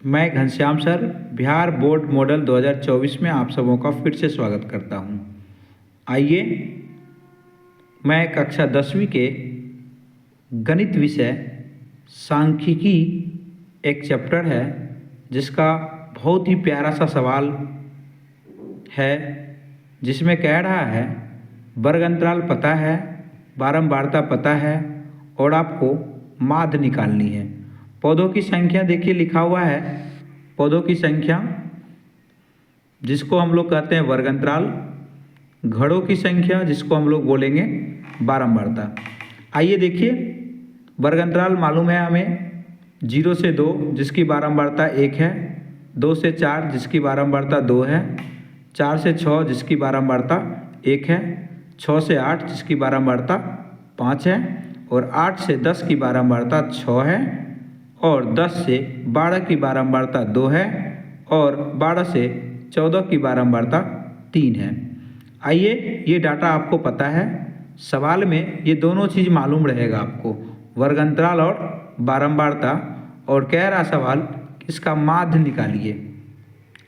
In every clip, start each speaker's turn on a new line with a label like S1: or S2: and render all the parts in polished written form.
S1: मैं Ghanshyam sir Bihar board model 2024 में आप सबों का फिर से स्वागत करता हूं। आइए मैं कक्षा 10वीं के गणित विषय सांख्यिकी एक चैप्टर है जिसका बहुत ही प्यारा सा सवाल है, जिसमें कह रहा है वर्ग अंतराल पता है, बारंबारता पता है और आपको माध्य निकालनी है। पौधों की संख्या देखिए लिखा हुआ है, पौधों की संख्या जिसको हम लोग कहते हैं वर्ग अंतराल, घड़ों की संख्या जिसको हम लोग बोलेंगे बारंबारता। आइए देखिए, वर्ग अंतराल मालूम है हमें 0 से 2 जिसकी बारंबारता 1 है, 2 से 4 जिसकी बारंबारता 2 है, 4 से 6 जिसकी बारंबारता 1 है, 6 से 8 जिसकी बारंबारता 5 है और 8 से 10 की बारंबारता 6 है और 10 से 12 की बारंबारता 2 है और 12 से 14 की बारंबारता 3 है। आइए, ये डाटा आपको पता है, सवाल में ये दोनों चीज़ मालूम रहेगा आपको, वर्ग अंतराल और बारंबारता, और कह रहा सवाल इसका माध्य निकालिए।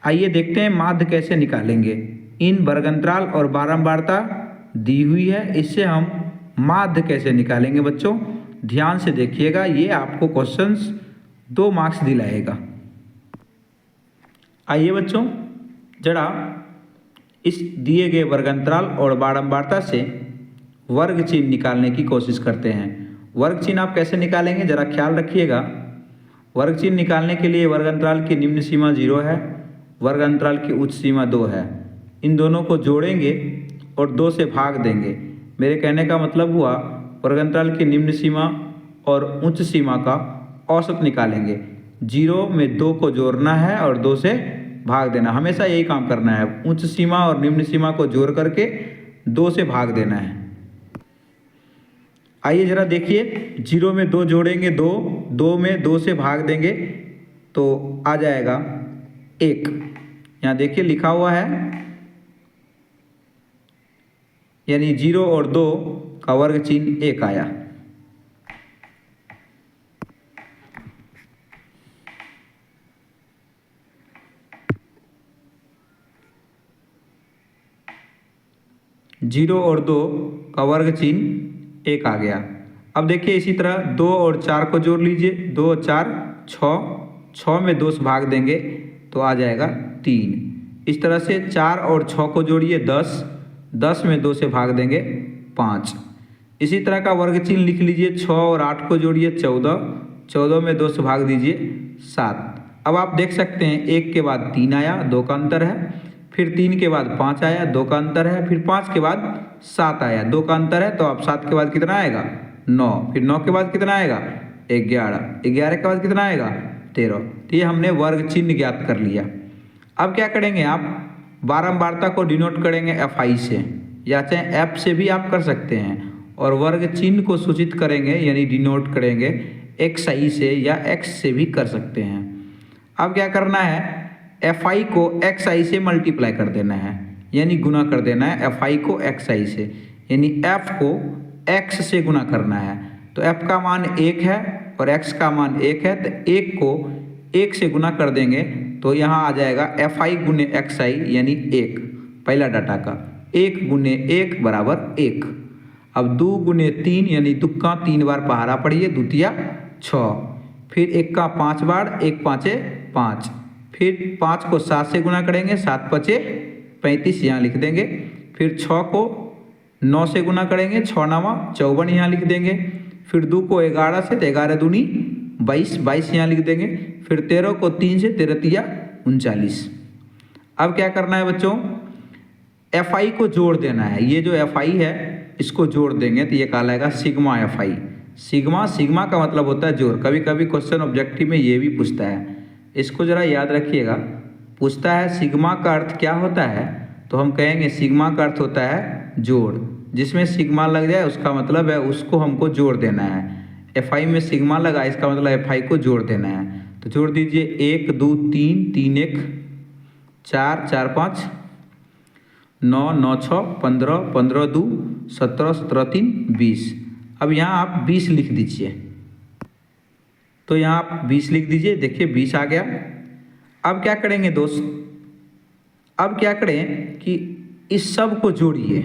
S1: आइए देखते हैं माध्य कैसे निकालेंगे। इन वर्ग अंतराल और बारंबारता दी हुई है, इससे हम माध्य कैसे निकालेंगे बच्चों, ध्यान से देखिएगा, ये आपको क्वेश्चंस 2 मार्क्स दिलाएगा। आइए बच्चों, जरा इस दिए गए वर्ग अंतराल और बारंबारता से वर्ग चिन्ह निकालने की कोशिश करते हैं। वर्ग चिन्ह आप कैसे निकालेंगे जरा ख्याल रखिएगा। वर्ग चिन्ह निकालने के लिए वर्ग अंतराल की निम्न सीमा 0 है, वर्ग अंतराल की उच्च सीमा 2 है। इन दोनों को जोड़ेंगे और 2 से भाग देंगे। मेरे कहने का मतलब हुआ वर्ग अंतराल की निम्न सीमा और उच्च सीमा का औसत निकालेंगे। 0 में 2 को जोड़ना है और 2 से भाग देना, हमेशा यही काम करना है। उच्च सीमा और निम्न सीमा को जोड़ करके 2 से भाग देना है। आइए जरा देखिए, 0 में 2 जोड़ेंगे 2, 2 में 2 से भाग देंगे तो आ जाएगा 1। यहाँ देखिए लिखा हुआ है, यानी 0 और 2 का वर्ग चिन्ह 1 आया। जीरो और 2 का वर्ग चिन्ह 1 आ गया। अब देखिए इसी तरह 2 और 4 को जोड़ लीजिए, 2 और 4 6, 6 में 2 से भाग देंगे तो आ जाएगा 3। इस तरह से 4 और 6 को जोड़िए 10, 10 में 2 से भाग देंगे 5। इसी तरह का वर्ग चिन्ह लिख लीजिए, 6 और 8 को जोड़िए 14, 14 में 2 से भाग दीजिए 7। अब आप देख सकते हैं 1 के बाद 3 आया, 2 का अंतर है, फिर 3 के बाद 5 आया, 2 का अंतर है, फिर 5 के बाद 7 आया, 2 का अंतर है, तो अब 7 के बाद कितना आएगा 9, फिर 9 के बाद कितना आएगा 11, 11 के बाद कितना आएगा 13। तो ये हमने वर्ग चिन्ह ज्ञात कर लिया। अब क्या करेंगे, आप बारंबारता को डिनोट करेंगे FI से, या चाहे F से भी आप कर सकते हैं, और वर्ग चिन्ह को सूचित करेंगे यानी डिनोट करेंगे XI से या X से भी कर सकते हैं। अब क्या करना है, FI को XI से मल्टीप्लाई कर देना है, यानी गुना कर देना है FI को XI से, यानी F को X से गुना करना है। तो F का मान 1 है और X का मान 1 है, तो 1 को 1 से गुना कर देंगे तो यहाँ आ जाएगा FI गुने XI यानी 1, पहला डाटा का 1 गुने 1 बराबर 1। अब 2 गुने 3 यानी दुक्का 3 बार पहाड़ा पढ़िए, द्वितीया 6, फिर 1 का 5 बार, 1 पाँचे 5, फिर 5 को 7 से गुना करेंगे, 7 पचे 35 यहाँ लिख देंगे, फिर 6 को 9 से गुना करेंगे, 6 9 54 यहाँ लिख देंगे, फिर 2 को 11 से, तो 11 दूनी 22, 22 यहाँ लिख देंगे, फिर 13 को 3 से, 13 तिया 39। अब क्या करना है बच्चों, FI को जोड़ देना है। ये जो FI है इसको जोड़ देंगे तो ये कहलाएगा सिग्मा FI। सिग्मा, सिग्मा का मतलब होता है जोड़। कभी कभी क्वेश्चन ऑब्जेक्टिव में ये भी पूछता है, इसको ज़रा याद रखिएगा। पूछता है सिग्मा का अर्थ क्या होता है, तो हम कहेंगे सिग्मा का अर्थ होता है जोड़। जिसमें सिग्मा लग जाए उसका मतलब है उसको हमको जोड़ देना है। FI में सिग्मा लगा, इसका मतलब FI को जोड़ देना है। तो जोड़ दीजिए 1 2 3, 3 1 4, 4 5 9, 9 6 15, 15 2 17, 17 3 20। अब यहाँ आप 20 लिख दीजिए, तो यहाँ आप 20 लिख दीजिए। देखिए 20 आ गया। अब क्या करेंगे दोस्त, अब क्या करें कि इस सब को जोड़िए,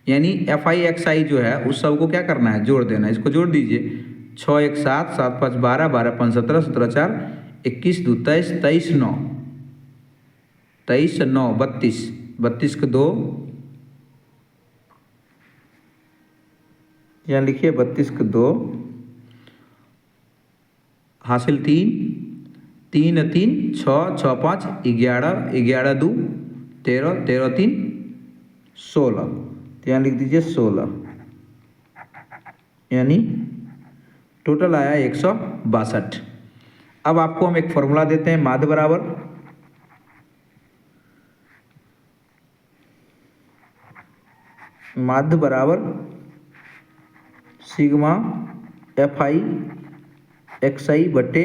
S1: यानी FI जो है उस सब को क्या करना है, जोड़ देना है। इसको जोड़ दीजिए, 6 1 7, 7 5 12, 12 5 17, 17 4 21 2 23, 23 9, 23 9 32, 32 के 2, यहाँ लिखिए 32 के 2 हासिल 3, 3 3 6, 6 5 11, 11 2 13, 13 3 16, तो यहाँ लिख दीजिए 16, यानी टोटल आया 162। अब आपको हम एक फॉर्मूला देते हैं, माध्य बराबर सिग्मा FI XI बटे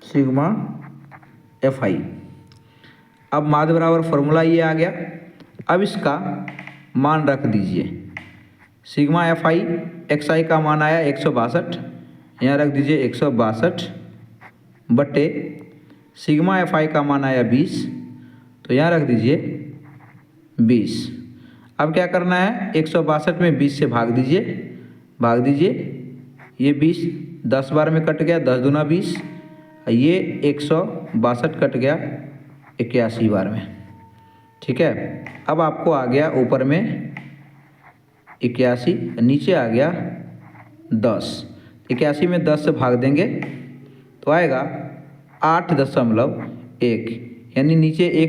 S1: सिग्मा FI। अब माध्य बराबर फॉर्मूला ये आ गया। अब इसका मान रख दीजिए, सिग्मा FI XI का मान आया 162, यहाँ रख दीजिए 162 बटे सिग्मा FI का मान आया 20, तो यहाँ रख दीजिए 20। अब क्या करना है, 162 में 20 से भाग दीजिए, ये 20 10 बार में कट गया, 10 दूना 20, ये 162 कट गया 81 बार में। ठीक है, अब आपको आ गया ऊपर में 81, नीचे आ गया 10। 81 में 10 से भाग देंगे तो आएगा 8.1, यानी नीचे 1